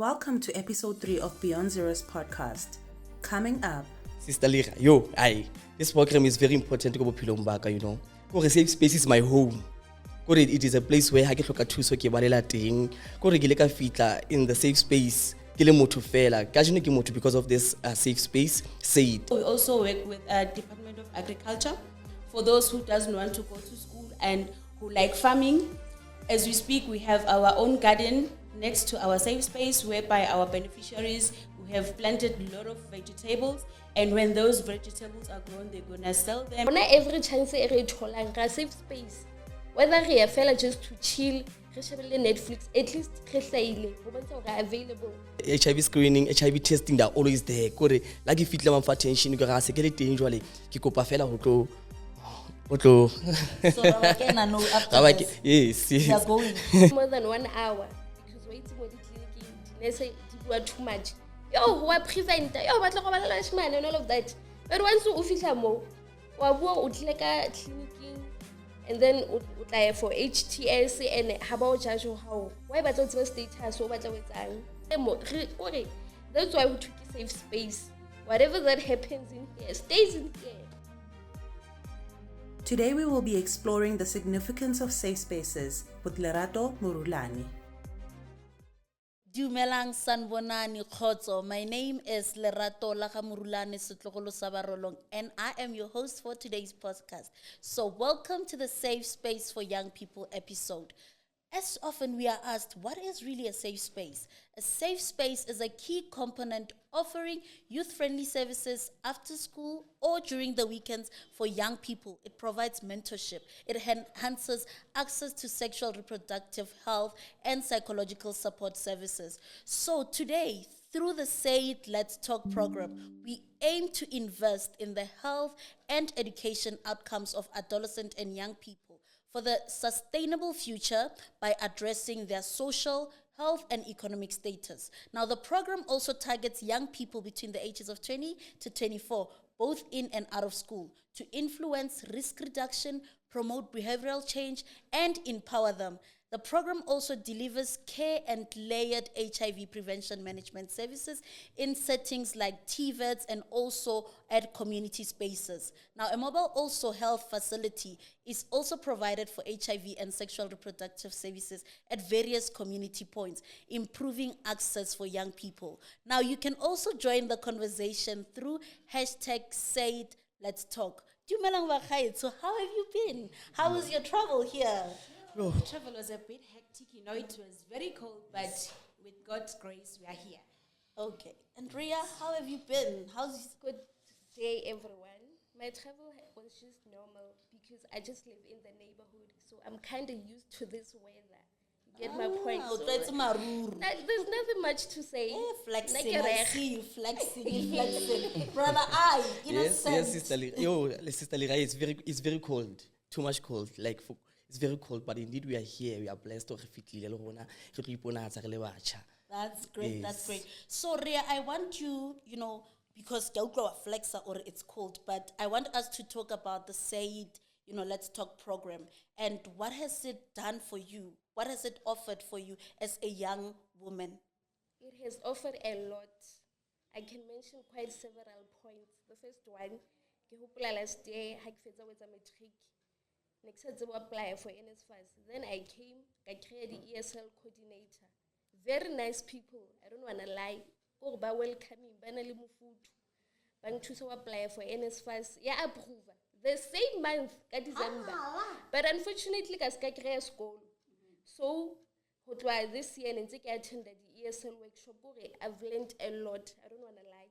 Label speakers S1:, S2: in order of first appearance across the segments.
S1: Welcome to episode 3 of Beyond Zero's podcast. Coming up,
S2: Sister Lerato, this program is very important to go you know. Go safe space is my home. Go it is a place where I get look thuso ke balela teng. Go re ke le ka fitla in the safe space. Ke le motho fela. Ka jeno ke motho because of this safe space said.
S3: We also work with Department of Agriculture for those who doesn't want to go to school and who like farming. As we speak, we have our own garden next to our safe space whereby our beneficiaries who have planted a lot of vegetables, and when those vegetables are grown, they're gonna sell them.
S4: Not every chance re tholang ra safe space. Whether we are fella just to chill, re shebelle Netflix, at least re hlaile ho bontsha hore available.
S2: HIV screening, HIV testing, they're always there. Go re like if it level for attention, go ra se ke le teng jwale ke kopa fela ho tlo.
S5: So again, I know after this,
S2: yes.
S5: we are going.
S4: More than 1 hour because waiting for the clinic, they say you are too much. Yo, who are prevent? Yo, but look about man and all of that. But once you feel more, wabu utleka clinic, and then utlaya for HTS and how about judge how? Why but it's status so but that's why we took a safe space. Whatever that happens in here stays in here.
S1: today we will be exploring the significance of safe spaces with Lerato La Ga Morulane.
S5: Dumelang sanbonani khotso. My name is Lerato La Ga Morulane Setlogolo Sabarolong, and I am your host for today's podcast. So welcome to the Safe Space for Young People episode. As often we are asked, what is really a safe space? A safe space is a key component offering youth-friendly services after school or during the weekends for young people. It provides mentorship. It enhances access to sexual reproductive health and psychological support services. So today, through the Say It, Let's Talk program, we aim to invest in the health and education outcomes of adolescent and young people for the sustainable future by addressing their social, health, and economic status. Now, the program also targets young people between the ages of 20 to 24, both in and out of school, to influence risk reduction, promote behavioral change, and empower them. The program also delivers care and layered HIV prevention management services in settings like TVETs and also at community spaces. Now, a mobile also health facility is also provided for HIV and sexual reproductive services at various community points, improving access for young people. Now, you can also join the conversation through #SayItLet'sTalk. Dumelang bakhaetso, so how have you been? How was your travel here?
S3: Travel was a bit hectic, you know, it was very cold, but with God's grace, we are here.
S5: Okay. And Ria, how have you been? How's
S4: Good day, everyone. My travel was just normal because I just live in the neighborhood, so I'm kind of used to this weather. You get my point? So
S5: that's maruru.
S4: there's nothing much to say.
S5: Flexing,
S4: Like a
S5: I
S4: reg.
S5: see you flexing. Brother, innocent.
S2: Yes, Sister Lera, it's very cold. Too much cold. It's very cold, but indeed we are here. We are blessed to
S5: That's great,
S2: Yes.
S5: that's great. So, Ria, I want you, because Gaukla Flexa or it's cold, but I want us to talk about the Say It, Let's Talk program. And what has it done for you? What has it offered for you as a young woman?
S4: It has offered a lot. I can mention quite several points. The first one, ke hopola last year, ha ke fetsa wetsa matric. Next time I apply for NSFAS. Then I came, I created the ESL coordinator. Very nice people. I don't want to lie. Or ba welcoming, ba na le mofutu. Bang thusa wa apply for NSFAS. Ya approve. The same month, ka December. But unfortunately, ka ska create school. So, this year, I attended the ESL workshop. I've learned a lot. I don't want to lie.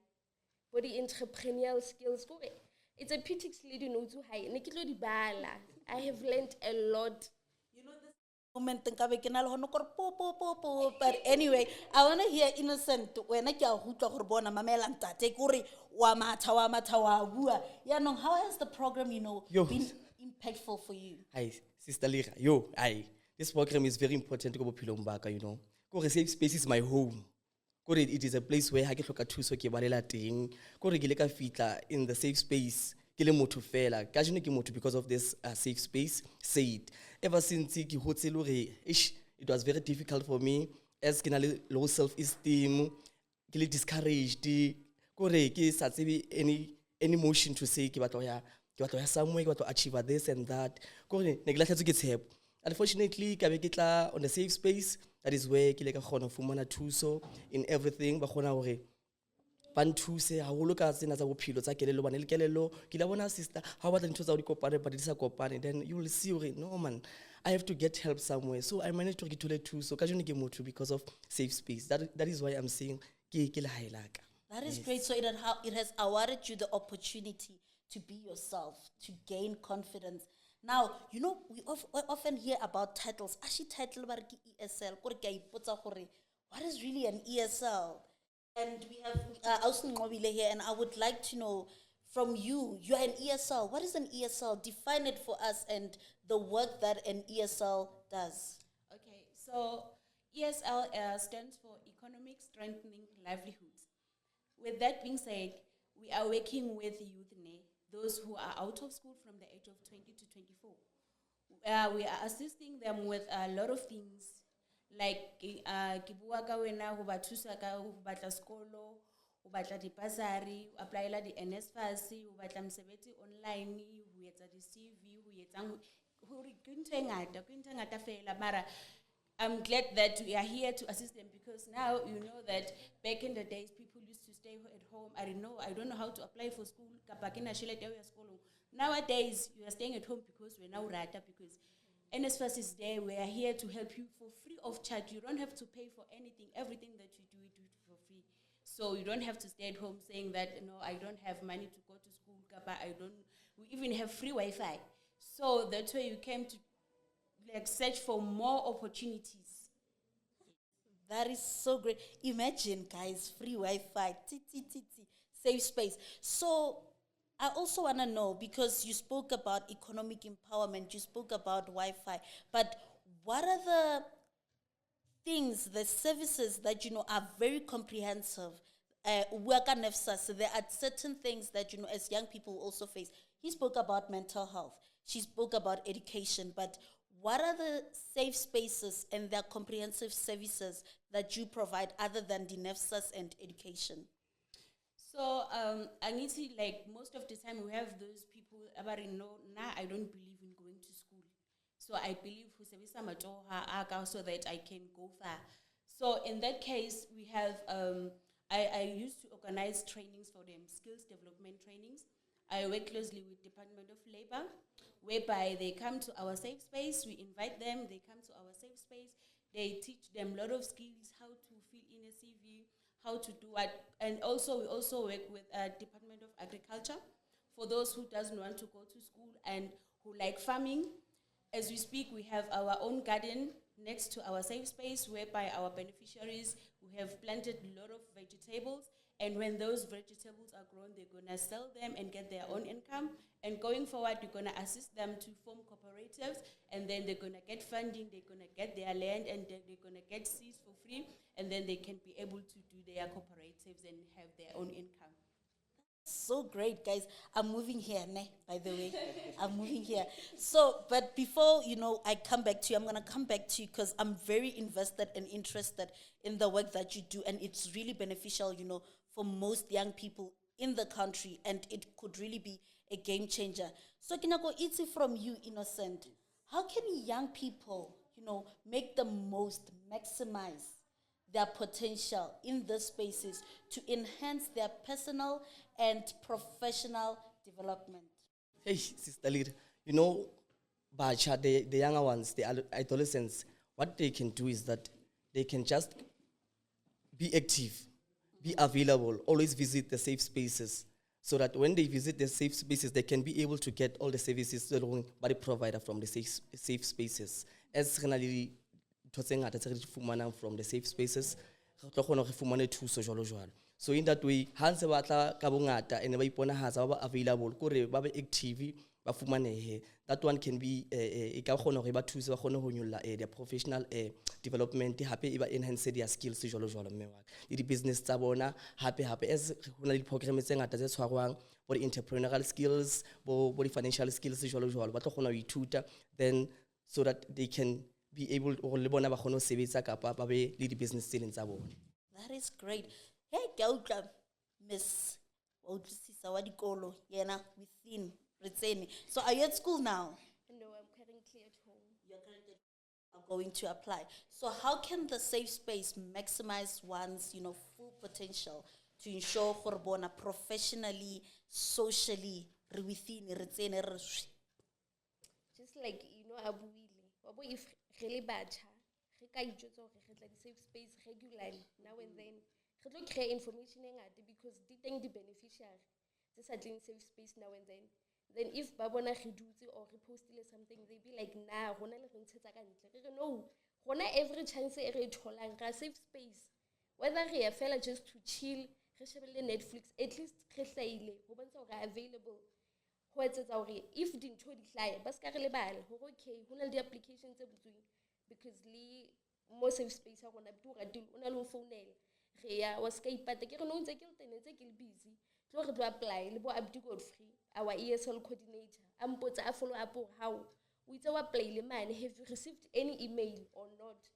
S4: For the entrepreneurial skills, it's a pity leading to high. I have learned a lot.
S5: Moment but anyway, I want to hear innocent when I get take how has the program, been impactful for you?
S2: Hi, Sister Lera. This program is very important to go you know. Go safe space is my home. Go it is a place where I get look thuso ke balela teng. Go re ke le ka fitla in the safe space. Ke le motho fela. Ka jeno ke motho because of this safe space said. Ever since ke hotse le re it was very difficult for me as ke na le low self-esteem, ke le discouraged, kore ke sa tsebe any motion to say ke batla ho ya somewhere, ke batla ho achieve this and that. Kore ne ke latlhetswe ke tshepo. Unfortunately, ka be ke tla on a safe space. That is where ke le ka kgona ho fumana thuso in everything. Ba kgona hore ba nthuse haholo ka tsena tsa bophelo tsa kelello, bane le kelello ke la bona sister ha o batla ntho tsa ho di kopane but di sa kopane, then you will see hore no man, I have to get help somewhere. So I managed to get thuso ka jone ke motho because of safe space. That is why I'm saying ke le hae la ka.
S5: That is great. So it has awarded you the opportunity to be yourself, to gain confidence. Now, you know, we often hear about titles. Actually, title ba re ke ESL. Kore ke a ipotsa gore, what is really an ESL? And we have Austen Ngobile here, and I would like to know from you, you are an ESL. What is an ESL? Define it for us and the work that an ESL does.
S3: Okay, so ESL stands for Economic Strengthening Livelihoods. With that being said, we are working with youth, those who are out of school from the age of 20 to 24. We are assisting them with a lot of things, like ke bua ka wena ho ba thusa ka ho batla skolo, ho batla dipasari, ho applyela di NSFAS, ho batla mosebetsi online, ho etsa di CV, ho etsang hore ke ntho e ngata fela, mara I'm glad that we are here to assist them, because now you know that back in the days people used to stay at home. I don't know how to apply for school. Nowadays you are staying at home because we're now rata, because NSFAS is there. We are here to help you for free of charge. You don't have to pay for anything. Everything that you do it for free. So you don't have to stay at home saying that no, I don't have money to go to school. We even have free Wi-Fi. So that's why you came to search for more opportunities.
S5: That is so great. Imagine, guys, free Wi-Fi, safe space. So I also want to know, because you spoke about economic empowerment, you spoke about Wi-Fi, but what are the things, the services that, you know, are very comprehensive? There are certain things that, you know, as young people also face. He spoke about mental health. She spoke about education, but what are the safe spaces and their comprehensive services that you provide other than the NEFSAS and education?
S3: So, I need to, like, most of the time we have those people about, I don't believe in going to school. So I believe so that I can go far. So in that case, we have, I used to organize trainings for them, skills development trainings. I work closely with Department of Labor, whereby they come to our safe space, we invite them, they come to our safe space, they teach them a lot of skills, how to fill in a CV, how to do what, and also we also work with Department of Agriculture for those who doesn't want to go to school and who like farming. As we speak, we have our own garden next to our safe space, whereby our beneficiaries, we have planted a lot of vegetables, and when those vegetables are grown, they're going to sell them and get their own income. And going forward, we're going to assist them to form cooperatives, and then they're going to get funding, they're going to get their land, and then they're going to get seeds for free, and then they can be able to do their cooperatives and have their own income.
S5: So great, guys. I'm moving here, by the way. I'm moving here. So, but before, you know, I come back to you, I'm going to come back to you because I'm very invested and interested in the work that you do, and it's really beneficial, you know, for most young people in the country, and it could really be a game changer. So, Kinako, it's from you, Innocent. How can young people, you know, make the most, maximize their potential in these spaces to enhance their personal and professional development?
S2: Hey, Sister Lid, you know, Bacha, the younger ones, the adolescents, what they can do is that they can just be active, be available, always visit the safe spaces, so that when they visit the safe spaces, they can be able to get all the services by the provider from the safe spaces. As generally, from the safe spaces, so in that way, hands batla ka bongata and ba ipona hatsa ba available kore ba be active ba fumanehe. That one can be e ka gona gore ba thuse ba gone ho nyolla their professional development, hape e ba enhance their skills jolo mme wa le di business tsa bona, hape as hona le programs tse ngata tse tshwarwang bo entrepreneurial skills bo di financial skills jolo ba tlo gona ho ithuta, then so that they can be able or le bona ba kgone ho sebetsa kapa ba be le di-business tse leng tsa bona.
S5: That is great. Hey, ke a utlwa, Miss wa utlwisisa wa dikolo yena within Retseni. So are you at school now?
S4: No, I'm currently at home.
S5: You're currently going to apply. So how can the safe space maximize one's, full potential to ensure gore bona professionally, socially, re within Retseni re
S4: Just like, Abuile, if really bad, re ka itjwetsa hore re tla di-safe space regularly now and then. Re tlo create information e ngata because di teng di-beneficiary tse sa tleng safe space now and then. Then if ba bona re dutse or re postile something, they be like, nah, rona le re ntshetsa ka ntle. Re re no, rona every chance e re tholang ra safe space. Whether re ya fela just to chill, re shebelle Netflix, at least re hlaile, ho bontsha hore available. Ho etsetsa hore if dintho di hlaya, ba ska re lebala hore okay, ho na le di-applications tse butsweng because le mo safe space ha rona bitu radil, o na le ho founela. Re ya wa ska ipata ke re no ntse ke le tene ntse ke le busy. Tlo re tlo apply le bo Abdi Godfrey, our ESL coordinator. Ampotsa a follow up how we tse wa apply le mane, have you received any email or not?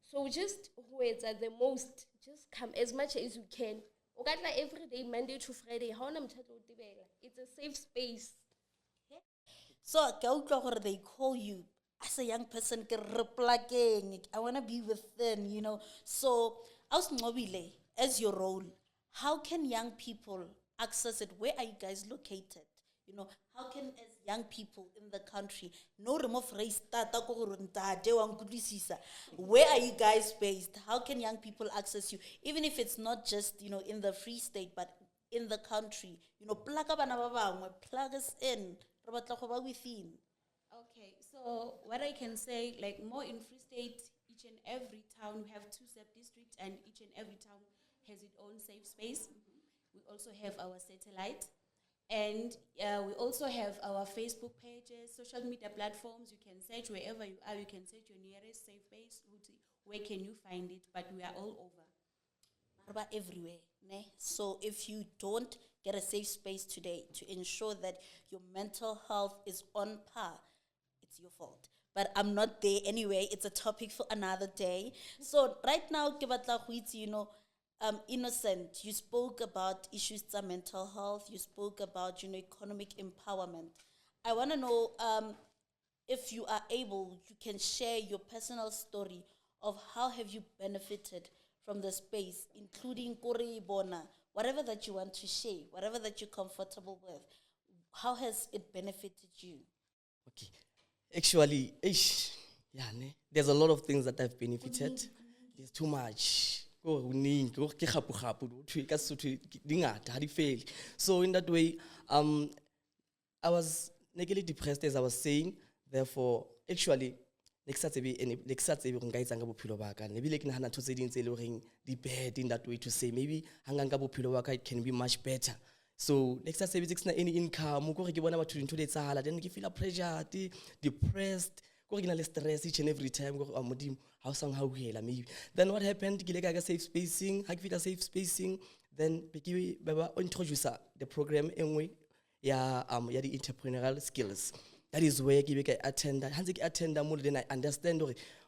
S4: So just who is the most, just come as much as you can. Okatla every day, Monday to Friday. How na mthatlo o tibela? It's a safe space.
S5: So ke a utlwa gore they call you as a young person ke re plugeng, I want to be within, So Ausngobile, as your role, how can young people access it? Where are you guys located? How can as young people in the country, no remove race, where are you guys based? How can young people access you? Even if it's not just, in the Free State, but in the country, plug us in, within.
S3: Okay, so what I can say, like more in Free State, each and every town, we have 2 sub-districts and each and every town has its own safe space. We also have our satellite. And we also have our Facebook pages, social media platforms. You can search wherever you are. You can search your nearest safe space. Where can you find it? But we are all over.
S5: Everywhere. Ne? So if you don't get a safe space today to ensure that your mental health is on par, it's your fault. But I'm not there anyway. It's a topic for another day. So right now, Innocent, you spoke about issues of mental health. You spoke about, economic empowerment. I want to know if you are able, you can share your personal story of how have you benefited from the space, including Kore Bona, whatever that you want to share, whatever that you're comfortable with. How has it benefited you?
S2: Okay. Actually, there's a lot of things that I've benefited. There's too much. So in that way, I was negatively depressed, as I was saying. Therefore, actually, bad in that way to say maybe it can be much better. So next time it's not any income, then you feel pressure, depressed, stress each and every time. Then what happened? Safe spacing, safe spacing. Then introduce the program the entrepreneurial skills. That is where I attend. Then I understand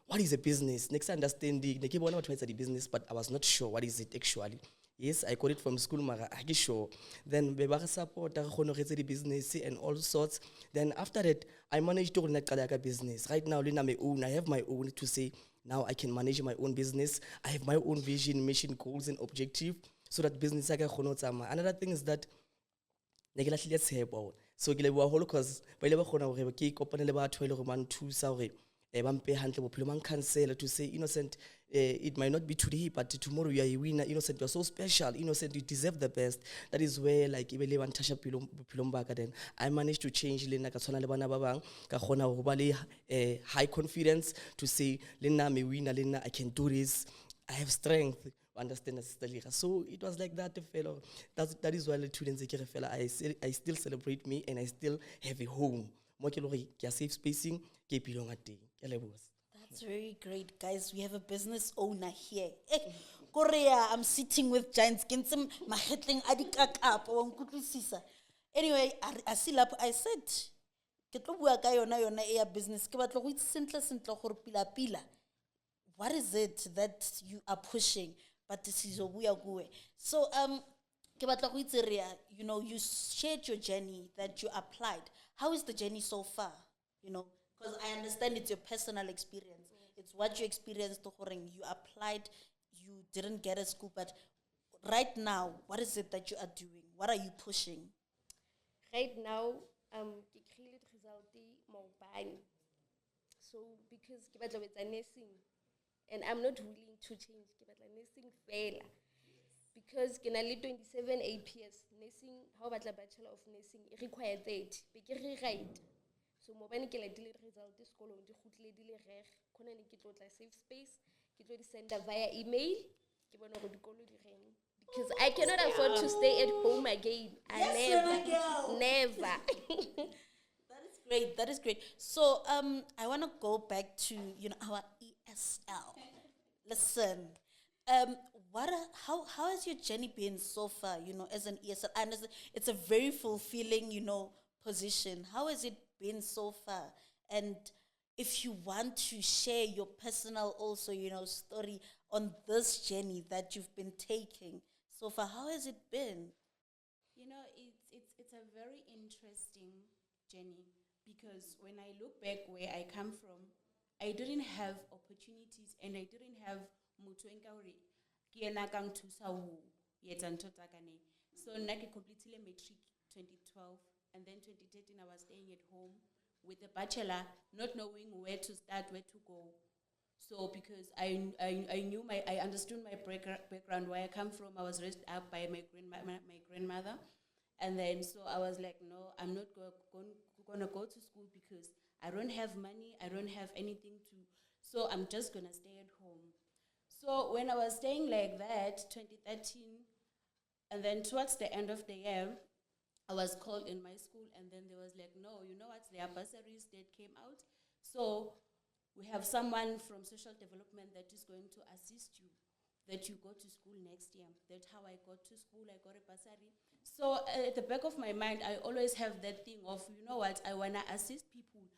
S2: what is a business. Next understanding, they keep on the business, but I was not sure what is it actually. Yes, I got it from school, Mara, I sure. Then we support the business and all sorts. Then after that, I managed to run a business. Right now, I have my own to say, now I can manage my own business. I have my own vision, mission, goals, and objective. So that business I can. Another thing is that so ke leboa holo cause ba ile ba khona hore ke kopane le batho ile go man thusa hore ba mpe hantle bophelo man cancel to say Innocent, it might not be today but tomorrow you are a winner. Innocent, you are so special. Innocent, you deserve the best. That is where like ibele ban tasha bophelo ba ka. Then I managed to change le nna ka tshwana le bana ba bang ka khona ho ba le high confidence to say le nna me winner, le nna I can do this. I have strength. Understand that. So it was like that, fellow. That is why the students I still celebrate me and I still have a home. Safe spacing,
S5: That's very great, guys. We have a business owner here. Korea, I'm sitting with giants. Anyway, I said ke tlo bua ka yona e ya business ke batla go itse sentle gore pila what is it that you are pushing but sizobuya kuwe. So ke batla go itse rea, you know, you shared your journey that you applied. How is the journey so far? You know, because I understand it's your personal experience. It's what you experienced, you applied, you didn't get a school, but right now, what is it that you are doing? What are you pushing?
S4: Right now, ke create result mobile. So because ke batla wetsa nursing, and I'm not willing to change. Ke batla nursing fela. Because ke na le 27 APS nursing, how batla bachelor of nursing e require 30. Be ke re right. So mobile ke la dile result sekolong di khutlile di le reg. Khona ne ke tlotla safe space, ke tlo di senda via email. Ke bona go dikolo di reng. Because I cannot afford to stay at home again. Never.
S5: That is great. So I want to go back to, you know, our ESL. Listen, how has your journey been so far, you know, as an ESL? I understand it's a very fulfilling, you know, position. How has it been so far? And if you want to share your personal also, you know, story on this journey that you've been taking so far, how has it been?
S3: You know, it's a very interesting journey because when I look back where I come from, I didn't have opportunities and I didn't have mutho enkauri ke ena kang thusa ho yetsa ntho tsa ka ne. So nna ke completed matric 2012 and then 2013 I was staying at home with a bachelor, not knowing where to start, where to go. So because I knew I understood my background, where I come from. I was raised up by my grandmother, and then so I was like, no, I'm not gonna go to school because I don't have money, I don't have anything to. So I'm just gonna stay at home. So when I was staying like that, 2013, and then towards the end of the year, I was called in my school, and then there was like, no, you know what? There are bursaries that came out, so we have someone from social development that is going to assist you, that you go to school next year. That's how I got to school. I got a bursary. So at the back of my mind, I always have that thing of, you know what, I want to assist people.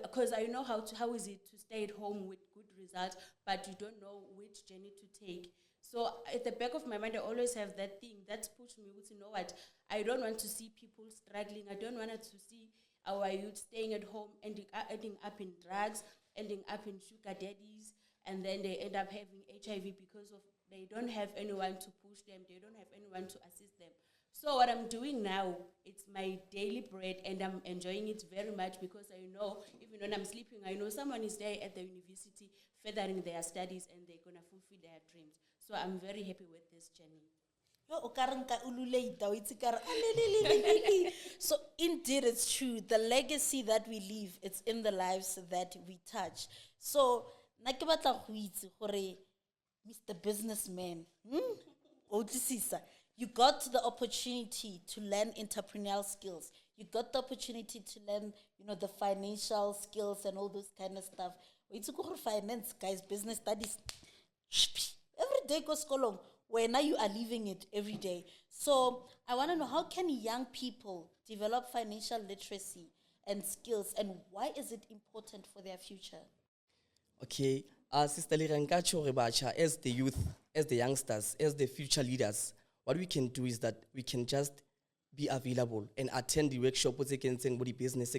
S3: Because I know how is it to stay at home with good results, but you don't know which journey to take. So at the back of my mind, I always have that thing that's pushed me to know what, I don't want to see people struggling. I don't want to see our youth staying at home, ending up in drugs, ending up in sugar daddies, and then they end up having HIV because of they don't have anyone to push them. They don't have anyone to assist them. So what I'm doing now, it's my daily bread, and I'm enjoying it very much because I know, even when I'm sleeping, I know someone is there at the university furthering their studies and they're going to fulfill their dreams. So I'm very happy with this journey.
S5: So indeed it's true. The legacy that we leave, it's in the lives that we touch. So Mr. Businessman, you got the opportunity to learn entrepreneurial skills. You got the opportunity to learn, you know, the financial skills and all those kind of stuff. It's good finance, guys, business studies. Every day goes along. Where now you are living it every day. So I want to know, how can young people develop financial literacy and skills, and why is it important for their future?
S2: Okay, Sister Lerato, as the youth, as the youngsters, as the future leaders, what we can do is that we can just be available and attend the workshop with the business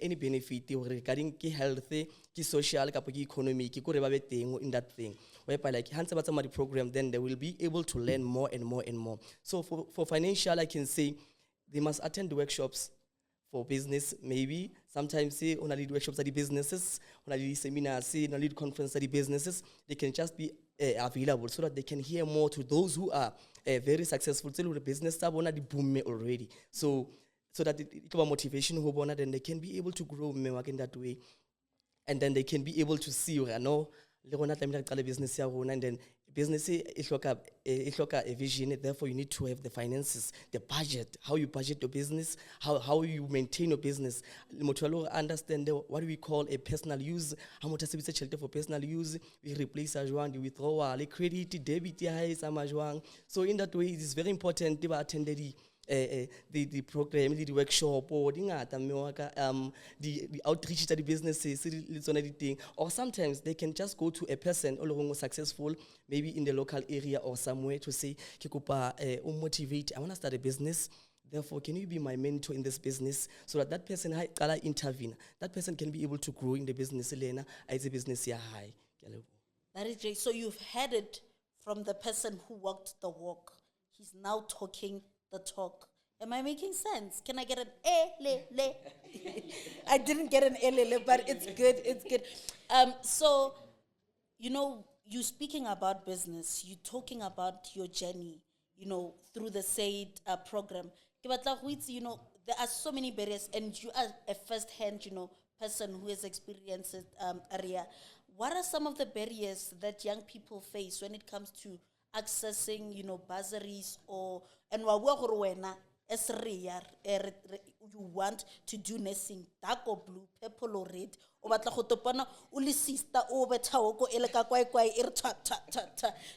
S2: any benefit regarding health, social, economic, in that thing. Whereby like the program, then they will be able to learn more and more and more. So for financial, I can say they must attend the workshops. For business, maybe sometimes say on a lead workshops at the businesses, on a lead seminars, on a lead conference at the businesses, they can just be available so that they can hear more to those who are very successful. Tell the business tab on the boom already. So that it motivation who then they can be able to grow in that way, and then they can be able to see business and then business a vision. Therefore, you need to have the finances, the budget, how you budget your business, how you maintain your business. Understand what we call a personal use. How much is a shelter for personal use? We replace the withdrawal, credit, debit. So in that way, it is very important to attend the program, the workshop, or the outreach to the businesses, or sometimes they can just go to a person who is successful, maybe in the local area or somewhere, to say, motivate, I want to start a business. Therefore, can you be my mentor in this business so that that person intervene? That person can be able to grow in the business. As a business high.
S5: That is great. So you've heard it from the person who walked the walk. He's now talking the talk. Am I making sense? Can I get an le? I didn't get an le, but it's good. It's good. So, you speaking about business. You talking about your journey. Through the SAID program. There are so many barriers, and you are a first-hand, person who has experienced it, area. What are some of the barriers that young people face when it comes to accessing, bursaries and you want to do nursing, dark or blue, purple or red,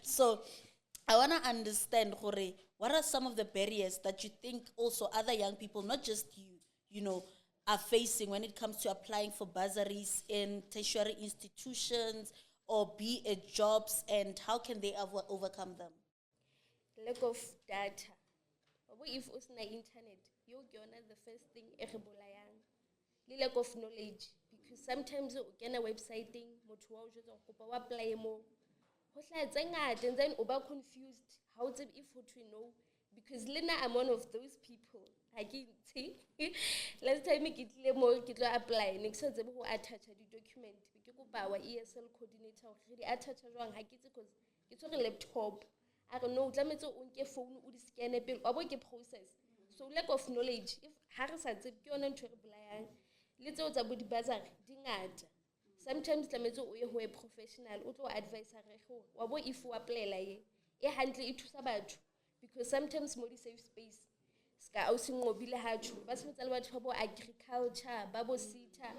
S5: so I want to understand, what are some of the barriers that you think also other young people, not just you, are facing when it comes to applying for bursaries in tertiary institutions or be it jobs, and how can they overcome them?
S4: Lack of data. If it's na internet, you're the first thing lack of knowledge, because sometimes you get a website thing, apply more. And then over confused how to if what we know, because Lena, I'm one of those people. I can see last time I get more apply next time who attach the document because our ESL coordinator really attach wrong because it's a laptop. I don't know, let me to phone or scan a bill or process. So lack of knowledge. If Harris had said you to apply, little about the bazaar dingad. Sometimes the mezo who a professional auto advisor or if you apply like handle it to sabat, because sometimes more safe space ska ausing mobile hachu bas metsala batho ba agriculture ba bo sita.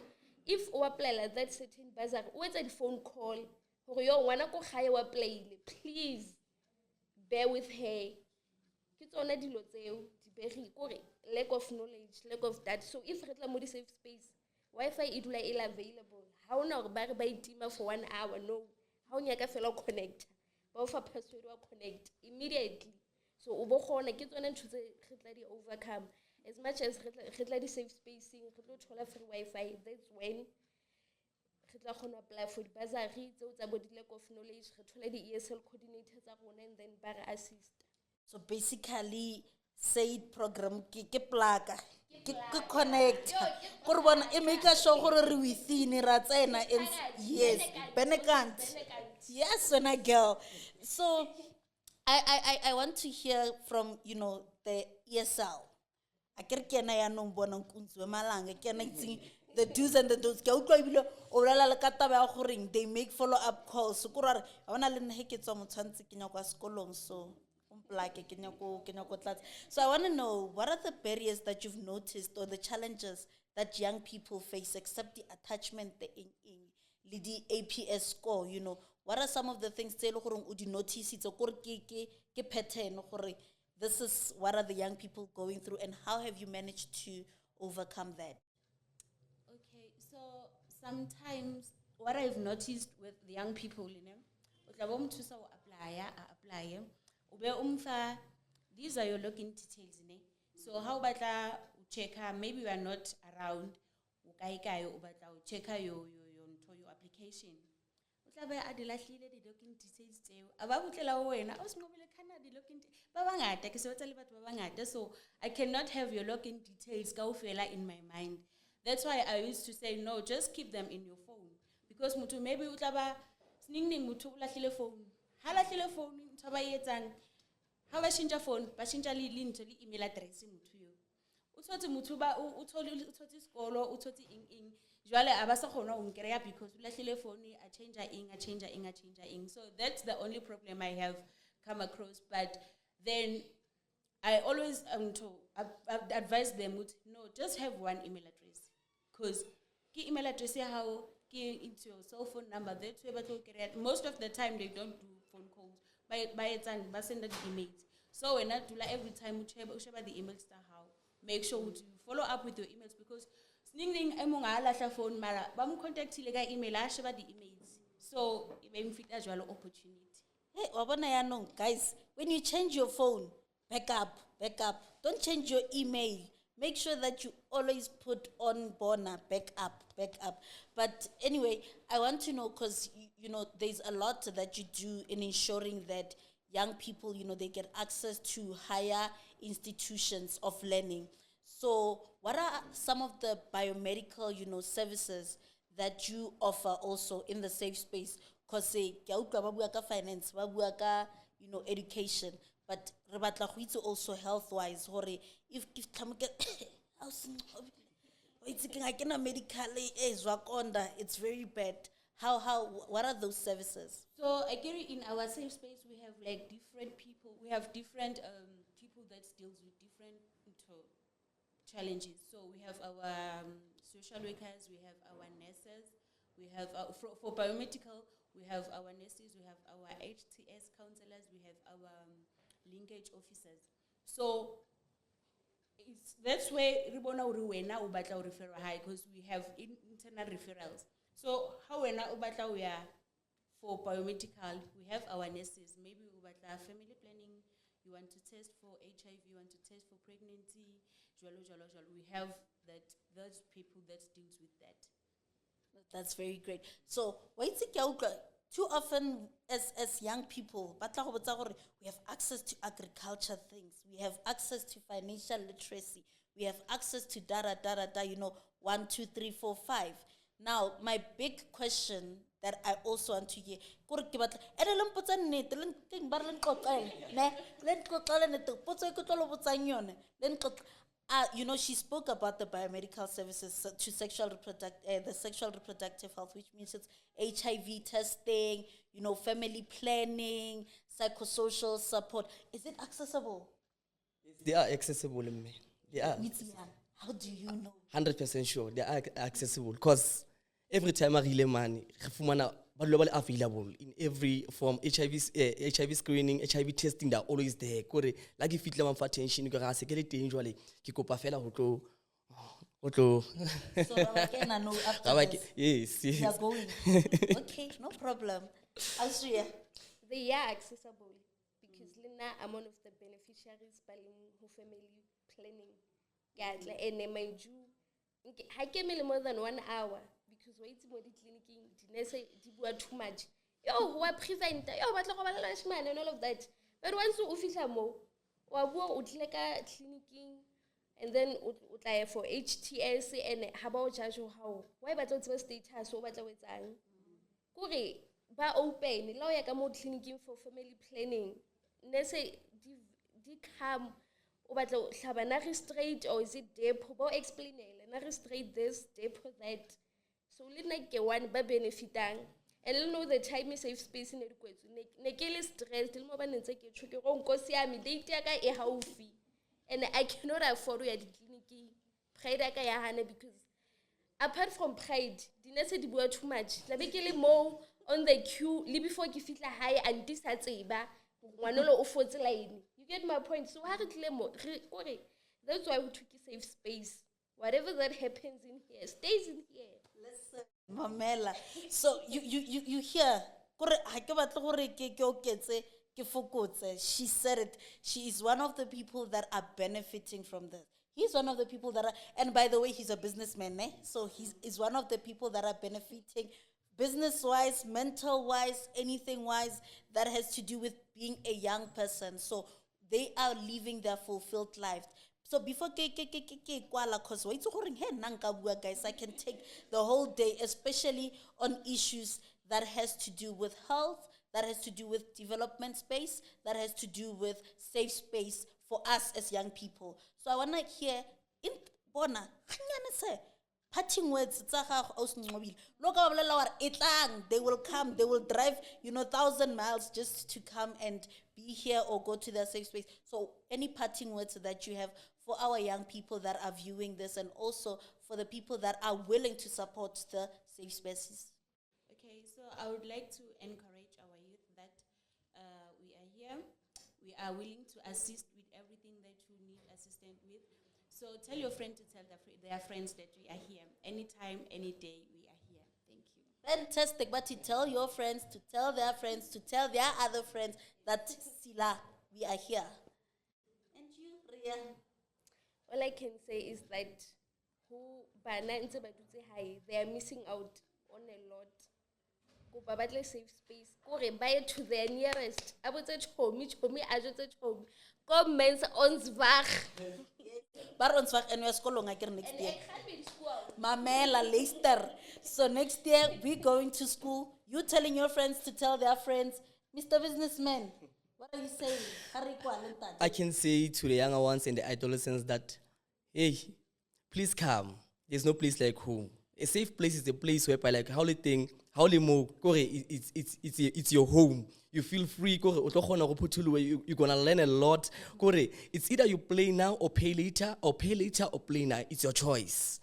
S4: If you apply like that certain bazaar what's a phone call hore yo ngwana ko gae wa apply, please bear with her. Ke tsona dilo tseo di begi kore lack of knowledge, lack of that. So if re tla mo di safe space, Wi-Fi it will be available. How now ba itima for 1 hour? No. How nyaka fela connect? Ba offer password wa connect immediately. So ubo khona ke tsona ntse re tla di overcome. As much as re tla di safe spacing, re tlo thola free Wi-Fi, that's when re tla khona apply for the bursary tseo tsa bo di lack of knowledge, re thola di ESL coordinator tsa rona, and then ba re assist.
S5: So basically, SAID program ke plaka. Ke connect. It make sure gore within ra tsena, and yes, benekant. Yes, when I girl. So I want to hear from the ESL. I can't get na ya no bona nkunzwe malanga ke na itse the do's and the don'ts. Ke utlwa ibile o rala le ka taba ya gore they make follow up calls. So go ra ba bona le nne ke tswa motshwantse ke nya kwa sekolong, so so I want to know, what are the barriers that you've noticed or the challenges that young people face, except the attachment in the APS score? What are some of the things you notice? It's a pattern. This is what are the young people going through, and how have you managed to overcome that?
S3: Okay, so sometimes what I've noticed with the young people, apply. These are your login details. So how about check maybe you are not around, check your application. The login details. So I cannot have your login details in my mind. That's why I used to say no, just keep them in your phone, because maybe phone how ba shintsha phone ba shintsha le email address motho yo o tshotse motho ba o tshotse sekolo o tshotse ing jwale a ba sa khona o nkreya because o lahlile phone a change ing. So that's the only problem I have come across. But then I always advise them with no, just have one email address, because ki email address ya how ki into your cell phone number, that's where most of the time they don't do phone calls. By send the emails. So when I do like every time we share the emails how, make sure to follow up with your emails because sning among ala phone mara bam contact lega email I share the emails. So it may fit as well opportunity.
S5: Hey, wabona yanong, guys, when you change your phone, back up. Don't change your email. Make sure that you always put on Bona, back up. But anyway, I want to know, because, you know, there's a lot that you do in ensuring that young people, you know, they get access to higher institutions of learning. So what are some of the biomedical, you know, services that you offer also in the safe space? Because say, finance, you know, education, but re batla go itse also health-wise, hore if medically it's very bad. What are those services?
S3: So I get it, in our safe space we have like different people. We have different people that deals with different challenges. So we have our social workers, we have our nurses, we have for biomedical, we have our nurses, we have our HTS counselors, we have our linkage officers. So that's where Ribona Uruwena Ubata referral high, because we have internal referrals. So how we are for biomedical, we have our nurses. Maybe Ubata family planning, you want to test for HIV, you want to test for pregnancy, we have those people that deals with that.
S5: That's very great. So too often as young people, we have access to agriculture things, we have access to financial literacy, we have access to you know, 1, 2, 3, 4, 5. Now, my big question that I also want to hear, you know, she spoke about the biomedical services to the sexual reproductive health, which means it's HIV testing, you know, family planning, psychosocial support. Is it accessible?
S2: They are accessible, man. They are.
S5: How do you know?
S2: 100% sure they are accessible, because every time I really money, available in every form. HIV screening, HIV testing, they're always there. Like if you want attention, you can ask usually.
S5: So
S2: yes.
S5: they are going. Okay, no problem. Austria.
S4: They are accessible because Lina, I'm one of the beneficiaries by family planning. And mind you, I came in more than 1 hour because waiting for the clinic, too much. Yo, what prevent? Yo, what man and all of that. But once you official more, or clinic, and then for HTS and how about how? Why but what's the status? What are we saying? Kuri, ba open. Now you can clinic for family planning. Let's say, come. But Sabana straight or is it depo? Explain it. Straight this, depo that. So let like get one by benefiting. And you know the time is safe space in education. Nekele stress till more than take a trick on Kosiami, they take a how fee. And I cannot afford you at the clinic. Pride because apart from pride, didn't say the word too much. La bekele more on the queue, li before you feel high and this at Eba, one all of what's line. You get my point. So how to claim more? That's why we took a safe space. Whatever that happens in here stays in here.
S5: Listen, Mamela. So you hear? She said it. She is one of the people that are benefiting from this. He's one of the people that are, and by the way, he's a businessman, eh? So he's one of the people that are benefiting business-wise, mental-wise, anything-wise that has to do with being a young person. So they are living their fulfilled life. So before because guys, I can take the whole day, especially on issues that has to do with health, that has to do with development space, that has to do with safe space for us as young people. So I wanna hear in Bona, parting words, they will come, they will drive, 1,000 miles just to come and be here or go to their safe space. So any parting words that you have for our young people that are viewing this, and also for the people that are willing to support the safe spaces?
S3: Okay, so I would like to encourage our youth that we are here, we we are willing to assist with everything that you need assistance with. So tell your friend to tell their friends that we are here. Anytime, any day, we are here. Thank you.
S5: Fantastic. But to tell your friends, to tell their friends, to tell their other friends that Sila, we are here. And you, Ria?
S4: All I can say is that they are missing out on a lot. Go babatle safe space. Go buy to their nearest. I would say chomi, I just say chomi. Go men's ons wag.
S5: Barons wag en we skolong akere next year. Mamela Leicester. So next year we're going to school. You telling your friends to tell their friends, Mr. Businessman, what are you saying?
S2: I can say to the younger ones and the adolescents that, hey, please come. There's no place like home. A safe place is a place whereby like it's your home. You feel free. You're gonna learn a lot. It's either you play now or pay later, or play now. It's your choice.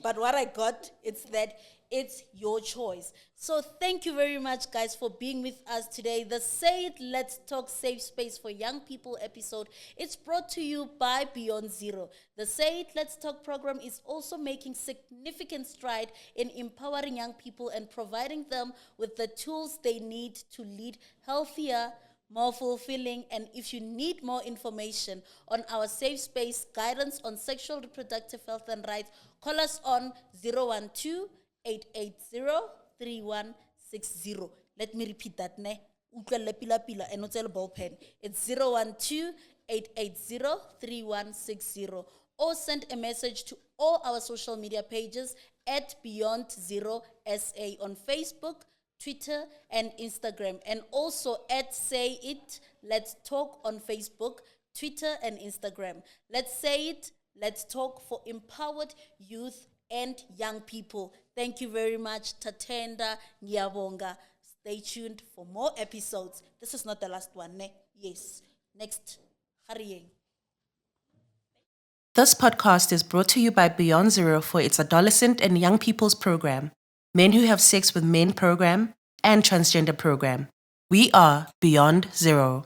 S5: But what I got, it's that it's your choice. So thank you very much, guys, for being with us today. The Say It, Let's Talk Safe Space for Young People episode, it's brought to you by Beyond Zero. The Say It, Let's Talk program is also making significant stride in empowering young people and providing them with the tools they need to lead healthier, more fulfilling. And if you need more information on our safe space guidance on sexual reproductive health and rights, call us on 012-880-3160. Let me repeat that, ne? And not ball pen. It's 012-880-3160. Or send a message to all our social media pages at Beyond Zero SA on Facebook, Twitter, and Instagram. And also at Say It, Let's Talk on Facebook, Twitter, and Instagram. Let's say it, let's talk for empowered youth and young people. Thank you very much, Tatenda Nyabonga. Stay tuned for more episodes. This is not the last one, ne? Yes. Next, hurrying.
S1: This podcast is brought to you by Beyond Zero for its adolescent and young people's program, Men Who Have Sex with Men program, and transgender program. We are Beyond Zero.